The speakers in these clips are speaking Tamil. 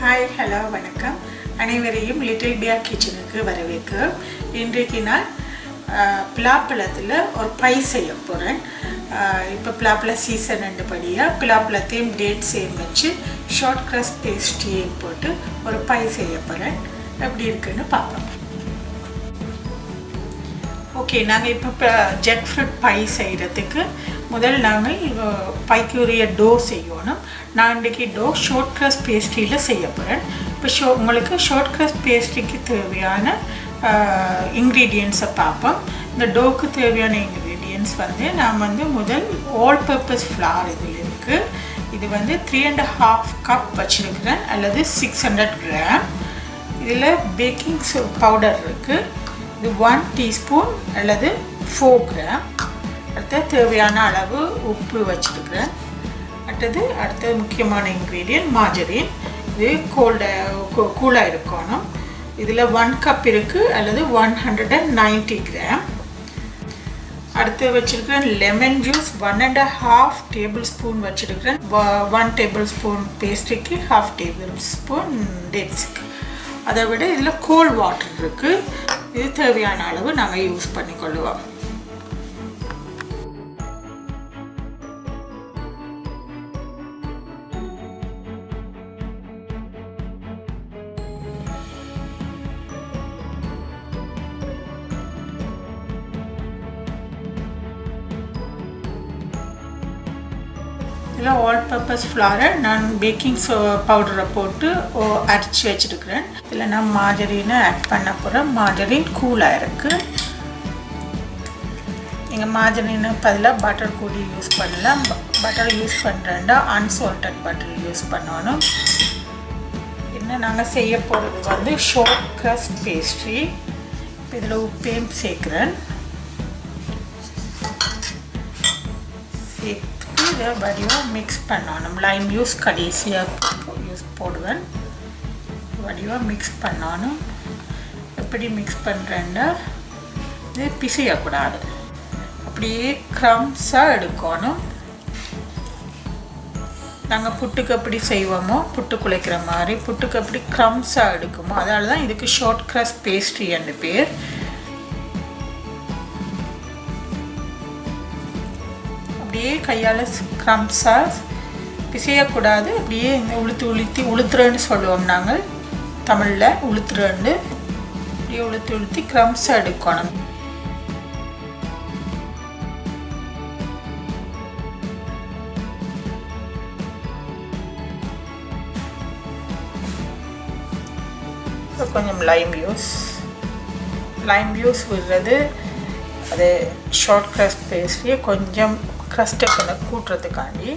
ஹாய் ஹலோ வணக்கம். அனைவரையும் லிட்டில் பியா கிச்சனுக்கு வரவேற்கிறோம். இன்றைக்கு நான் பிலாப்பழத்தில் ஒரு பை செய்ய போகிறேன். இப்போ பிலாப்பழ சீசன் ரெண்டுபடியாக பிலாப்பழத்தையும் டேட்ஸையும் வச்சு ஷார்ட் க்ரஸ்ட் பேஸ்ட்ரியையும் போட்டு ஒரு பை செய்ய போகிறேன். எப்படி இருக்குன்னு பார்ப்போம். ஓகே, நாங்கள் இப்போ ஜெக் ஃப்ரூட் பை செய்கிறதுக்கு முதல் நாங்கள் பைக்குரிய டோ செய்யணும். நான் இன்றைக்கி டோ ஷார்ட் க்ரஸ்ட் பேஸ்ட்ரியில் செய்ய போகிறேன். இப்போ உங்களுக்கு ஷார்ட் க்ரஸ்ட் பேஸ்ட்ரிக்கு தேவையான இன்க்ரீடியன்ட்ஸை பார்ப்போம். இந்த டோக்கு தேவையான இன்க்ரீடியன்ட்ஸ் நான் முதல் ஆல் பர்பஸ் ஃப்ளார் இதில் இருக்குது. இது 3.5 கப் வச்சுருக்கிறேன், அல்லது 600 கிராம். இதில் பேக்கிங் பவுடர் இருக்குது. இது 1 டீஸ்பூன் அல்லது 4 கிராம். அடுத்து தேவையான அளவு உப்பு வச்சுருக்கிறேன். அடுத்தது முக்கியமான இன்க்ரீடியன்ட் மார்ஜரின். இது கூலாக இருக்கணும். இதில் 1 கப் இருக்குது, அல்லது 190 கிராம். அடுத்து வச்சுருக்கிறேன் லெமன் ஜூஸ் 1.5 டேபிள் ஸ்பூன் வச்சுருக்கிறேன். 1 டேபிள் ஸ்பூன் பேஸ்ட்ரிக்கு, 1/2 டேபிள் ஸ்பூன் டேட்ஸுக்கு. அதை விட இதில் கோல்ட் வாட்டர் இருக்குது. இது தேவையான அளவு நாங்கள் யூஸ் பண்ணிக்கொள்ளுவோம். இதில் ஆல் பர்பஸ் ஃப்ளாரை நான் பேக்கிங் பவுடரை போட்டு அரைச்சி வச்சுருக்கிறேன். இதில் நான் மார்ஜரினை ஆட் பண்ண போகிறேன். மார்ஜரின் கூலாக இருக்குது. நீங்கள் மார்ஜரின்னு பதிலாக பட்டர் கூட யூஸ் பண்ணலாம். பட்டர் யூஸ் பண்ணுறேன்டா அன்சால்டட் பட்டர் யூஸ் பண்ணணும். என்ன நாங்கள் செய்ய போகிறது ஷார்ட் க்ரஸ்ட் பேஸ்ட்ரி. இப்போ இதில் உப்பையும் சேர்க்குறேன். இதை வடிவாக மிக்ஸ் பண்ணணும். லைம் ஜூஸ் கடைசியாக போடுவேன். வடிவாக மிக்ஸ் பண்ணணும். எப்படி மிக்ஸ் பண்ணுறேன்னா இது பிசையக்கூடாது, அப்படியே க்ரம்ஸாக எடுக்கணும். நாங்கள் புட்டுக்கு எப்படி செய்வோமோ, புட்டு குழைக்கிற மாதிரி புட்டுக்கு எப்படி க்ரம்ஸாக எடுக்குமோ, அதனால தான் இதுக்கு ஷார்ட் க்ரஸ்ட் பேஸ்ட்ரி என்று பேர். அப்படியே கையால் க்ரம்ஸாக பிசையக்கூடாது. அப்படியே உளுத்துறன்னு சொல்லுவோம் நாங்கள் தமிழில். உளுத்துறன்னு அப்படியே உளுத்தி க்ரம்ஸாக எடுக்கணும். கொஞ்சம் லைம் ஜூஸ் விடுறது அது ஷார்ட் க்ரஸ்ட் பேஸ்ட்ரியை கொஞ்சம் க்ரஸ்ட்டை கொஞ்சம் கூட்டுறதுக்காண்டி.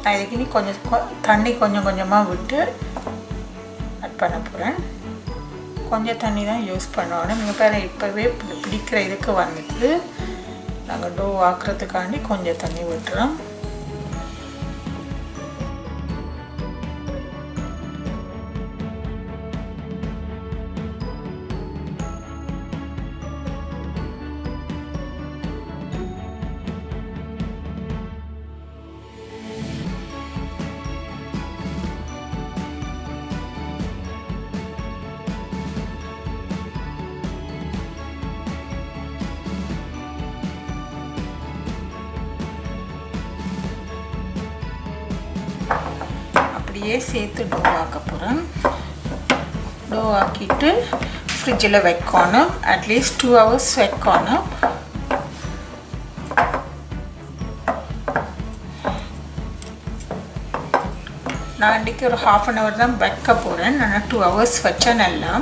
நான் இதுக்கு இனி கொஞ்சம் தண்ணி கொஞ்சமாக விட்டு ஆட் பண்ண போகிறேன். கொஞ்சம் தண்ணி தான் யூஸ் பண்ணணும். நீங்கள் பேர இப்போவே பிடிக்கிற இதுக்கு நாங்கள் டோ ஆக்குறதுக்காண்டி கொஞ்சம் தண்ணி விட்டுறோம். அப்படியே சேர்த்து டோ ஆக்க போகிறேன். டோ ஆக்கிட்டு ஃப்ரிட்ஜில் வைக்கணும். அட்லீஸ்ட் 2 hours வைக்கணும். நான் இன்றைக்கி ஒரு 1/2 hour தான் வைக்க போகிறேன். நான் 2 hours வச்சா நல்லா.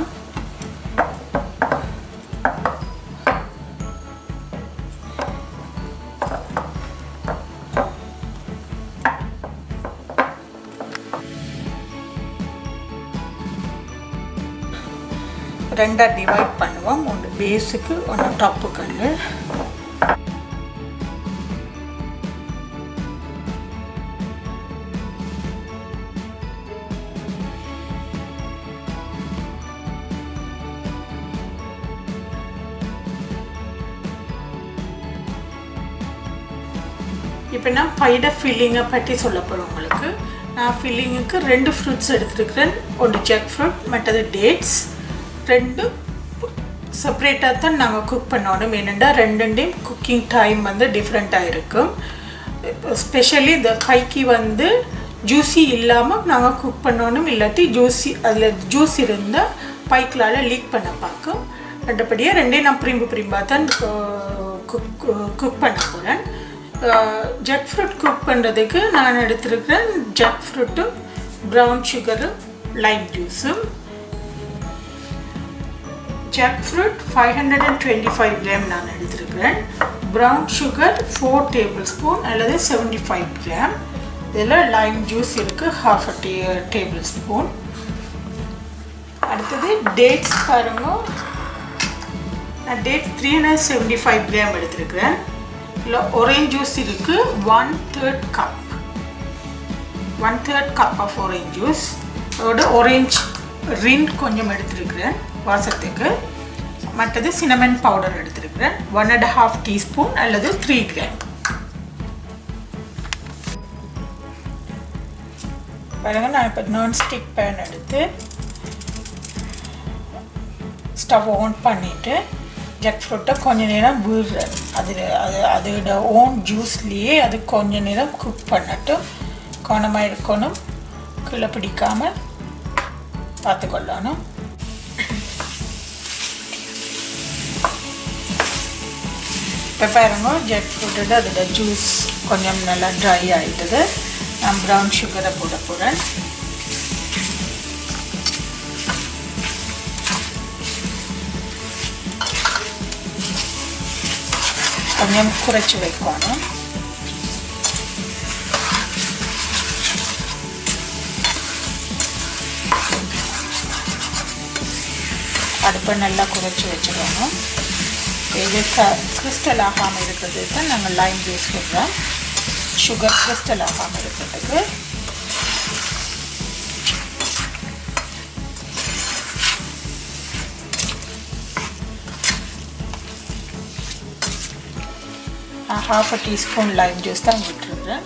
ரெண்டாக டிவைட் பண்ணுவோம். ஒன்று பேஸுக்கு, ஒன்று டாப்புக்கு. இப்போ நான் பைட ஃபில்லிங்கை பற்றி சொல்ல போகிறேன் உங்களுக்கு. நான் ஃபில்லிங்குக்கு 2 ஃப்ரூட்ஸ் எடுத்துருக்கிறேன். ஒன்று ஜாக் ஃப்ரூட், மற்றது டேட்ஸ். 2 செப்ரேட்டாக தான் நாங்கள் குக் பண்ணணும். ஏனெண்டா 2டையும் குக்கிங் டைம் வந்து டிஃப்ரெண்ட்டாக இருக்கும். ஸ்பெஷலி இந்த பைக்கு வந்து ஜூஸி இல்லாமல் நாங்கள் குக் பண்ணணும். இல்லாட்டி அதில் ஜூஸ் இருந்தால் பைக்களால் லீக் பண்ண பார்க்கும். ரெண்டுபடியாக 2டையும் நான் பிரிம்பாக தான் குக் பண்ண போகிறேன். ஜாக் ஃப்ரூட் குக் பண்ணுறதுக்கு நான் எடுத்துருக்கிறேன் ஜாக் ஃப்ரூட்டும் ப்ரௌன் சுகரும் லைம் ஜூஸும். ஜாக் ஃப்ரூட் 525 கிராம் நான் எடுத்துருக்கிறேன். ப்ரௌன் சுகர் 4 டேபிள் ஸ்பூன் அல்லது 75 கிராம். இதில் லைம் ஜூஸ் இருக்குது 1/2 டேபிள் ஸ்பூன். அடுத்தது டேட்ஸ் பாருங்க. நான் டேட்ஸ் 375 கிராம் எடுத்துருக்கிறேன். இல்லை ஆரஞ்ச் ஜூஸ் இருக்குது 1/3 cup. 1/3 cup of orange juice. அதோட ஆரஞ்ச் ரிண்ட் கொஞ்சம் எடுத்துருக்கிறேன் வாசத்துக்கு. மற்றது சினமன் பவுடர் எடுத்துருக்கிறேன் 1.5 டீஸ்பூன் அல்லது 3 கிராம். பாருங்கள், நான் இப்போ நான்ஸ்டிக் பேன் எடுத்து ஸ்டவ் ஆன் பண்ணிவிட்டு ஜாக் ஃப்ரூட்டை கொஞ்சம் நேரம் விடுறேன். அதோட ஓன் ஜூஸ்லேயே அது கொஞ்சம் நேரம் குக் பண்ணட்டும். கவனமாக இருக்கணும், கீழே பிடிக்காமல் பார்த்துக்கொள்ளணும். இப்போ பாருங்க, ஜாக் ஃப்ரூட்டோட அதோட ஜூஸ் கொஞ்சம் நல்லா ட்ரை ஆகிட்டது. நான் ப்ரௌன் சுகரை போட போகிறேன். கொஞ்சம் குறைச்சி வைக்கணும். அடுப்பை நல்லா குறைச்சி வச்சுக்கணும். இது கிறிஸ்டல் ஆகாமல் இருக்கிறதுக்கு தான் நாங்கள் லைம் ஜூஸ் விடுறோம். சுகர் கிறிஸ்டல் ஆகாமல் இருக்கிறதுக்கு. நான் 1/2 டீஸ்பூன் லைம் ஜூஸ் தான் விட்டுருக்குறேன்.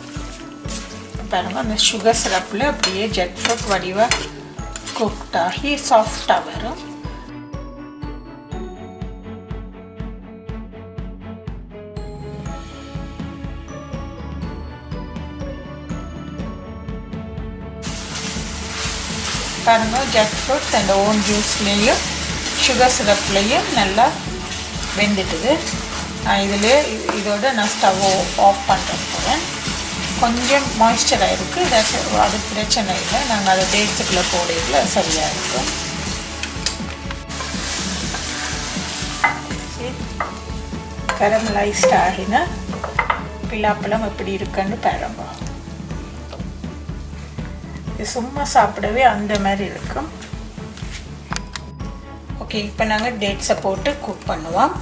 பாருங்கள், அந்த சுகர் சிரப்பில் அப்படியே ஜாக் ஃப்ரூட் வடிவாக குக்ட் ஆகி சாஃப்டாக வரும். பாருங்கள், ஜாக் ஃப்ரூட் அந்த ஓன் ஜூஸ்லேயும் சுகர் சிரப்லேயும் நல்லா வெந்துட்டுது. இதோட நான் ஸ்டவ் ஆஃப் பண்ணுற போகிறேன். கொஞ்சம் மாய்ஸ்சராக இருக்குது, அது பிரச்சனை இல்லை. நாங்கள் அதை டேட்ஸுக்குள்ளே போடையில் சரியாக இருக்கும். கரமலைஸ்ட் ஆகினா பிலாப்பழம் எப்படி இருக்குன்னு பாருங்க. இது சும்மா சாப்பிடவே அந்த மாதிரி இருக்கும். ஓகே, இப்போ நாங்கள் டேட்ஸை போட்டு குக் பண்ணுவோம்.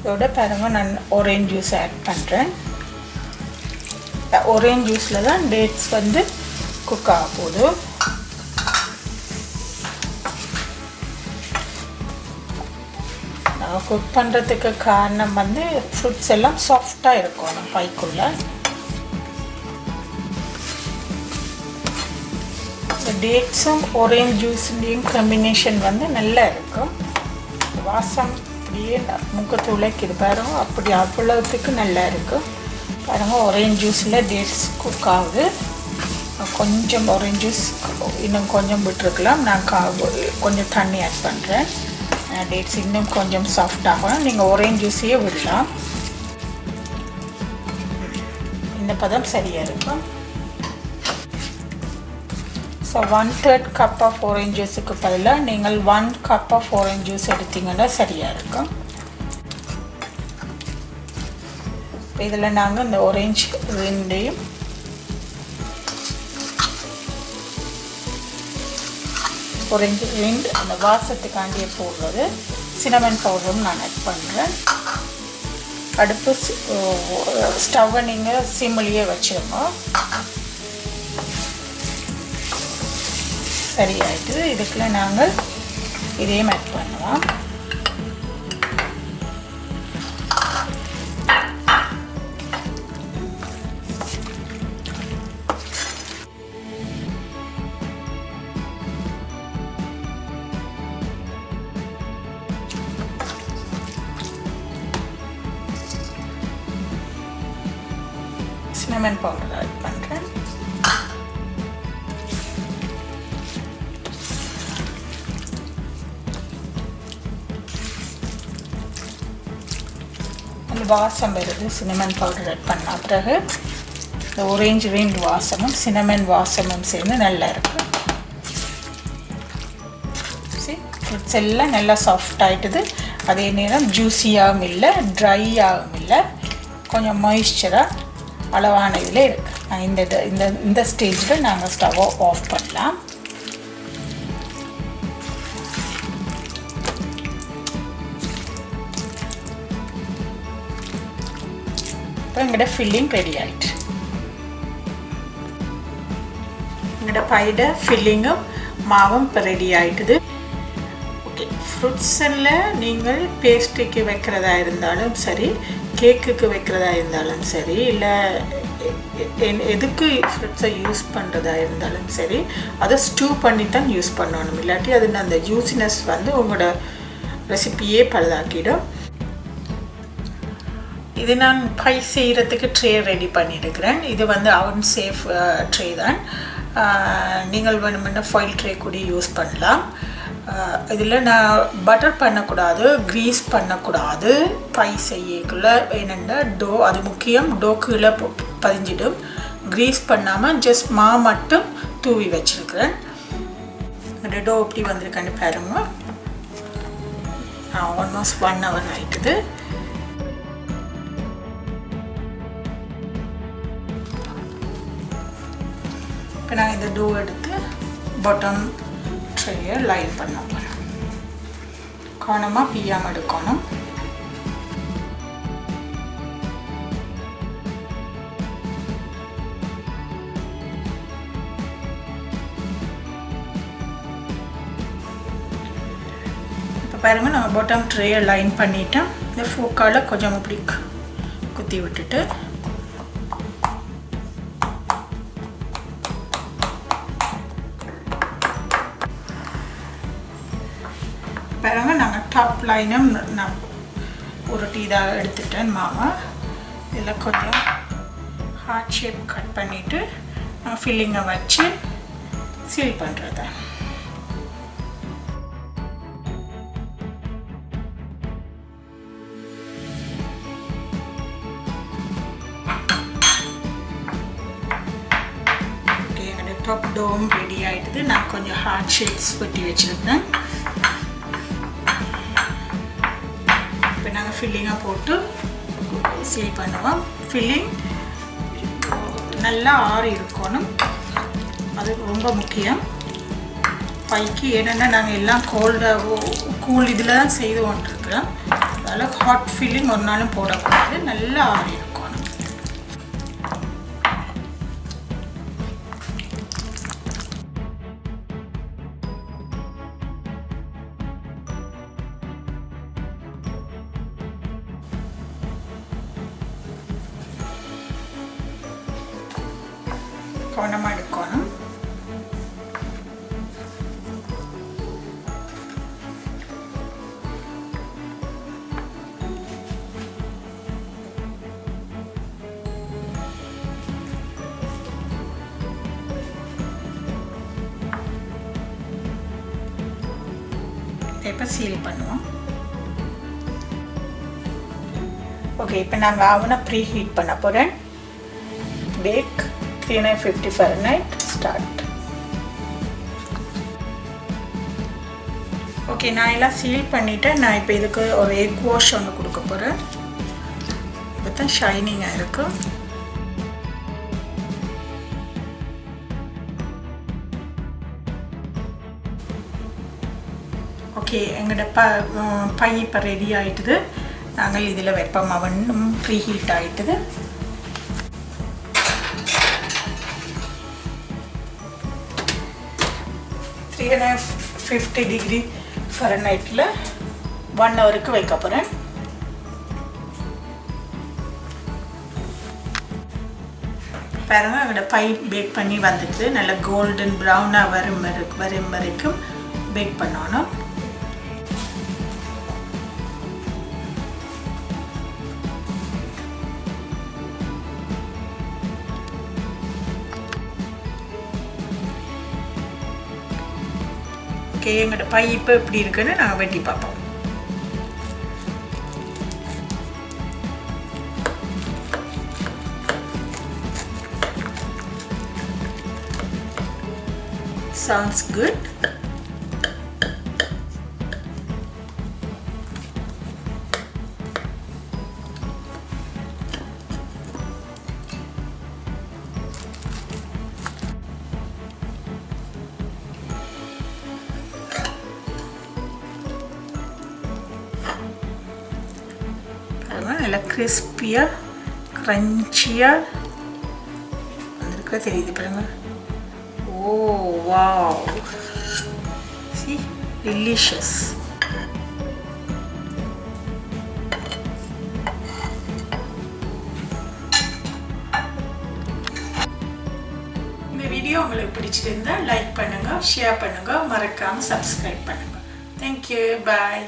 இதோட பாருங்கள், நான் ஆரஞ்ச் ஜூஸ் ஆட் பண்ணுறேன். ஆரஞ்ச் ஜூஸில் தான் டேட்ஸ் வந்து குக் ஆக போகுது. நான் குக் பண்ணுறதுக்கு காரணம் வந்து ஃப்ரூட்ஸ் எல்லாம் சாஃப்டாக இருக்கும் நம்ம பைக்குள்ளே. இந்த டேட்ஸும் ஆரஞ்ச் ஜூஸ்லேயும் காம்பினேஷன் வந்து நல்லா இருக்கும். வாசம் அப்படியே மூக்கத்து உழைக்குது பாருங்க. அப்படி அவ்வளோத்துக்கு நல்லா இருக்கும். பாருங்கள், ஆரஞ்ச் ஜூஸில் டேட்ஸ் குக் ஆகுது. கொஞ்சம் ஆரஞ்ச் ஜூஸ் இன்னும் கொஞ்சம் விட்டுருக்கலாம். நான் கொஞ்சம் தண்ணி ஆட் பண்ணுறேன். டேட்ஸ் இன்னும் கொஞ்சம் சாஃப்டாகும். நீங்கள் ஆரஞ்ச் ஜூஸையே விடலாம். இந்த பதம் சரியாக இருக்கும். ஸோ 1/3 கப் ஆஃப் ஆரஞ்ச் ஜூஸுக்கு பதிலாக நீங்கள் 1 கப் ஆஃப் ஆரஞ்ச் ஜூஸ் எடுத்திங்கன்னா சரியாக இருக்கும். இதில் நாங்கள் இந்த ஆரஞ்ச் ரிண்டையும் ஆரஞ்சு ரிண்ட் அந்த வாசத்துக்காண்டியே போடுறது. சினமன் பவுடரும் நான் ஆட் பண்ணுறேன். அடுப்பு ஸ்டவ்வை நீங்கள் சிம்மிலேயே வச்சுருங்க. சரியாயிட்டு இதுக்குள்ள நாங்கள் இதையும் ஆட் பண்ணுவோம். சின்னமன் பவுடர் ஆட் பண்ணுறேன். அந்த வாசம் வருது சின்னமன் பவுடர் ஆட் பண்ண பிறகு இந்த ஆரஞ்சு ரிண்ட் வாசமும் சின்னமன் வாசமும் சேர்ந்து நல்லா இருக்கும். ஃப்ரூட்ஸ் எல்லாம் நல்லா சாஃப்ட் ஆகிட்டுது. அதே நேரம் ஜூஸியாகவும் இல்லை, ட்ரையாகவும் இல்லை, கொஞ்சம் மாய்ஸ்சராக அளவான இதில் இருக்குது. இந்த ஸ்டேஜில் நாங்கள் ஸ்டவ்வை ஆஃப் பண்ணலாம். இப்போ எங்களோட ஃபில்லிங் ரெடி ஆகிட்டு. எங்களோட பைட ஃபில்லிங்கும் மாவும் இப்போ ரெடி ஆகிட்டுது. ஃப்ரூட்ஸில் நீங்கள் பேஸ்ட்ரிக்கு வைக்கிறதா இருந்தாலும் சரி, கேக்குக்கு வைக்கிறதா இருந்தாலும் சரி, இல்லை எதுக்கு ஃப்ரூட்ஸை யூஸ் பண்ணுறதா இருந்தாலும் சரி, அதை ஸ்டூ பண்ணி தான் யூஸ் பண்ணணும். இல்லாட்டி அது அந்த ஜூசினஸ் வந்து உங்களோட ரெசிபியே பழுதாக்கிடும். இது நான் பை செய்கிறதுக்கு ட்ரே ரெடி பண்ணியிருக்கிறேன். இது வந்து அவன் சேஃப் ட்ரே தான். நீங்கள் வேணுமென்னா ஃபாயில் ட்ரே கூட யூஸ் பண்ணலாம். இதில் நான் பட்டர் பண்ணக்கூடாது, க்ரீஸ் பண்ணக்கூடாது பை செய்யக்குள்ள. என்னென்னா டோ அது முக்கியம். டோ கீழே பதிஞ்சிடும். க்ரீஸ் பண்ணாமல் ஜஸ்ட் மா மட்டும் தூவி வச்சுருக்கிறேன். இந்த டோ எப்படி வந்திருக்கான்னு பாருங்க. Almost 1 hour ஆகிட்டுது. இப்போ நான் இந்த டோ எடுத்து பாட்டம் ட்ரேயை லைன் பண்ண போகிறேன். கோணமாக பியாமல் எடுக்கணும். இப்போ பாருங்கள், நம்ம பாட்டம் ட்ரேயை லைன் பண்ணிட்டோம். இந்த ஃபோக்கால் கொஞ்சம் இப்படி குத்தி விட்டுட்டு பாருங்க, நாங்கள் டாப் லைனும் நான் ஒரு இதாக எடுத்துட்டேன் மாமா. இதில் கொஞ்சம் ஹார்ட் ஷேப் கட் பண்ணிவிட்டு நான் ஃபில்லிங்கை வச்சு சீல் பண்ணுறது. ஓகே, எங்களுடைய டாப் டோம் ரெடி ஆகிடுது. நான் கொஞ்சம் ஹார்ட் ஷேப்ஸ் வெட்டி வச்சுருக்கேன். நாங்கள் ஃபில்லிங்காக போட்டு சீல் பண்ணுவோம். ஃபில்லிங் நல்லா ஆறி இருக்கணும், அது ரொம்ப முக்கியம் பைக்கு. ஏன்னா நாங்கள் எல்லாம் கூல் இதில் தான் செய்து கொண்டிருக்கிறோம். அதனால் ஹாட் ஃபில்லிங் ஒரு நாளும் போடக்கூடாது, நல்லா ஆறி இருக்கணும். கவனமாக எடுக்கணும். இப்போ சீல் பண்ணுவோம். ஓகே, இப்போ நாங்கள் அவனை ப்ரீ ஹீட் பண்ண போகிறேன். Back 350 Fahrenheit start. ஓகே, நான் எல்லாம் சீல் பண்ணிவிட்டேன். நான் இப்போ இதுக்கு ஒரு எக் வாஷ் ஒன்று கொடுக்க போகிறேன். இப்போ தான் ஷைனிங்காக இருக்கும். ஓகே, எங்களோட பை இப்போ ரெடி ஆகிட்டுது. நாங்கள் இதில் வைப்போம். அவனும் ப்ரீ ஹீட் ஆகிட்டுது. $350 Fahrenheit 1 hour வைக்க போகிறேன். பாருங்க, அதோட பை பேக் பண்ணி வந்துட்டு நல்ல கோல்டன் ப்ரௌனாக வரும் வரைக்கும் பேக் பண்ணணும். ஓகே, எங்களோட பை இப்போ எப்படி இருக்குன்னு நாங்கள் வெட்டி பார்ப்போம். Sounds good. நல்லா கிறிஸ்பியாக க்ரன்ச்சியாக வந்திருக்க தெரியுது பாருங்க. ஓ வாவ், see, delicious. இந்த வீடியோ உங்களுக்கு பிடிச்சிருந்தா லைக் பண்ணுங்க, ஷேர் பண்ணுங்க, மறக்காம சப்ஸ்கிரைப் பண்ணுங்க. Thank you, bye.